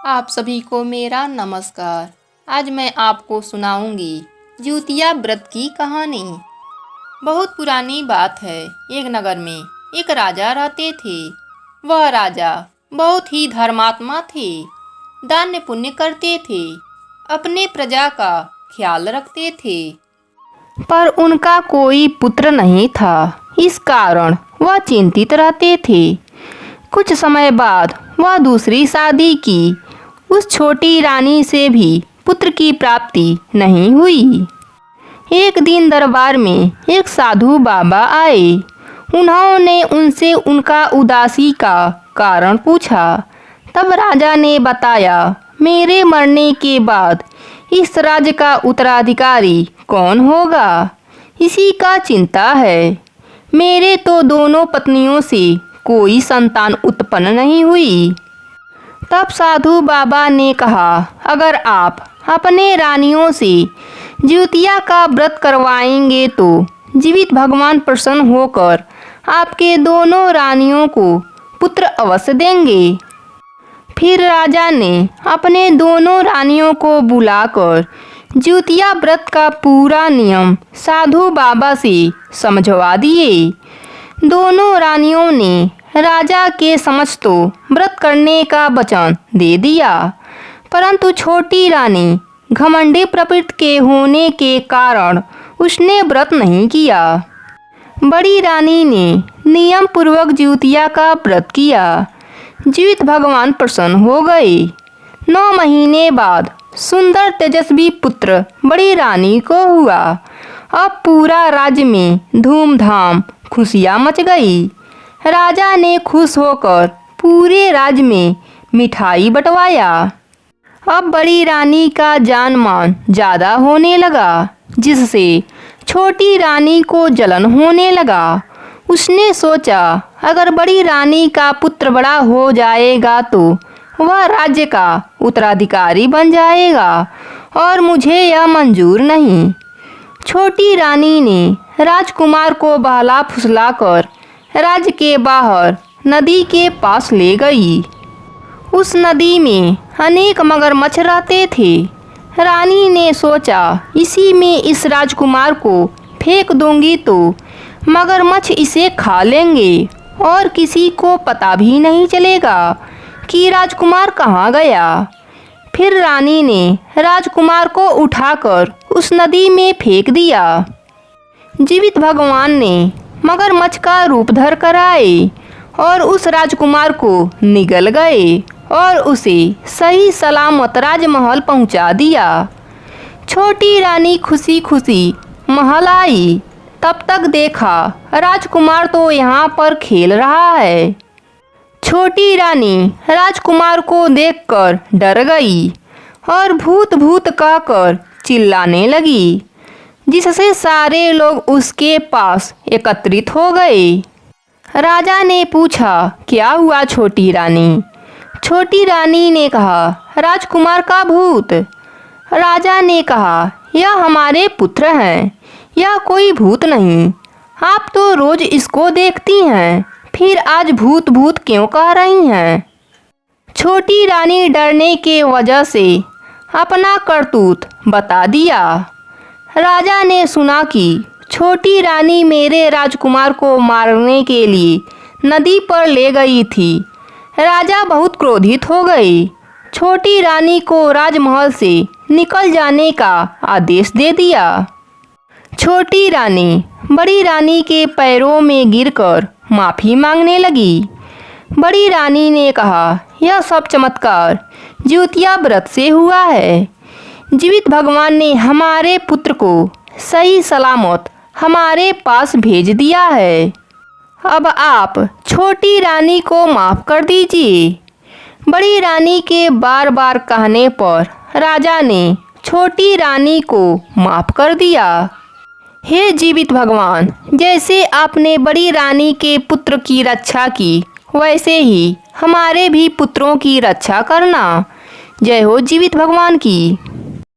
आप सभी को मेरा नमस्कार। आज मैं आपको सुनाऊंगी जिउतिया व्रत की कहानी। बहुत पुरानी बात है। एक नगर में एक राजा रहते थे। वह राजा बहुत ही धर्मात्मा थे। दान पुण्य करते थे। अपने प्रजा का ख्याल रखते थे। पर उनका कोई पुत्र नहीं था। इस कारण वह चिंतित रहते थे। कुछ समय बाद वह दूसरी शादी की। उस छोटी रानी से भी पुत्र की प्राप्ति नहीं हुई। एक दिन दरबार में एक साधु बाबा आए। उन्होंने उनसे उनका उदासी का कारण पूछा। तब राजा ने बताया, मेरे मरने के बाद इस राज्य का उत्तराधिकारी कौन होगा, इसी का चिंता है। मेरे तो दोनों पत्नियों से कोई संतान उत्पन्न नहीं हुई। तब साधु बाबा ने कहा, अगर आप अपने रानियों से जिउतिया का व्रत करवाएंगे तो जीवित भगवान प्रसन्न होकर आपके दोनों रानियों को पुत्र अवश्य देंगे। फिर राजा ने अपने दोनों रानियों को बुलाकर जिउतिया व्रत का पूरा नियम साधु बाबा से समझवा दिए। दोनों रानियों ने राजा के समक्ष तो व्रत करने का वचन दे दिया, परंतु छोटी रानी घमंडी प्रवृत्ति के होने के कारण उसने व्रत नहीं किया। बड़ी रानी ने नियम पूर्वक जिउतिया का व्रत किया। जीवित भगवान प्रसन्न हो गए। 9 महीने बाद सुंदर तेजस्वी पुत्र बड़ी रानी को हुआ। अब पूरा राज्य में धूमधाम खुशियाँ मच गई। राजा ने खुश होकर पूरे राज्य में मिठाई बंटवाया। अब बड़ी रानी का जान मान ज़्यादा होने लगा, जिससे छोटी रानी को जलन होने लगा। उसने सोचा, अगर बड़ी रानी का पुत्र बड़ा हो जाएगा तो वह राज्य का उत्तराधिकारी बन जाएगा और मुझे यह मंजूर नहीं। छोटी रानी ने राजकुमार को बहला फुसलाकर राज्य के बाहर नदी के पास ले गई। उस नदी में अनेक मगरमच्छ रहते थे। रानी ने सोचा, इसी में इस राजकुमार को फेंक दूंगी तो मगरमच्छ इसे खा लेंगे और किसी को पता भी नहीं चलेगा कि राजकुमार कहाँ गया। फिर रानी ने राजकुमार को उठाकर उस नदी में फेंक दिया। जीवित भगवान ने मगरमच्छ का रूप धर कर आए और उस राजकुमार को निगल गए और उसे सही सलामत राजमहल पहुंचा दिया। छोटी रानी खुशी खुशी महल आई। तब तक देखा राजकुमार तो यहाँ पर खेल रहा है। छोटी रानी राजकुमार को देखकर डर गई और भूत भूत कहकर चिल्लाने लगी, जिससे सारे लोग उसके पास एकत्रित हो गए। राजा ने पूछा, क्या हुआ छोटी रानी? छोटी रानी ने कहा, राजकुमार का भूत। राजा ने कहा, यह हमारे पुत्र हैं, यह कोई भूत नहीं। आप तो रोज इसको देखती हैं, फिर आज भूत भूत क्यों कह रही हैं? छोटी रानी डरने के वजह से अपना करतूत बता दिया। राजा ने सुना कि छोटी रानी मेरे राजकुमार को मारने के लिए नदी पर ले गई थी। राजा बहुत क्रोधित हो गए। छोटी रानी को राजमहल से निकल जाने का आदेश दे दिया। छोटी रानी बड़ी रानी के पैरों में गिरकर माफ़ी मांगने लगी। बड़ी रानी ने कहा, यह सब चमत्कार जिउतिया व्रत से हुआ है। जीवित भगवान ने हमारे पुत्र को सही सलामत हमारे पास भेज दिया है। अब आप छोटी रानी को माफ़ कर दीजिए। बड़ी रानी के बार बार कहने पर राजा ने छोटी रानी को माफ़ कर दिया। हे जीवित भगवान, जैसे आपने बड़ी रानी के पुत्र की रक्षा की, वैसे ही हमारे भी पुत्रों की रक्षा करना। जय हो जीवित भगवान की।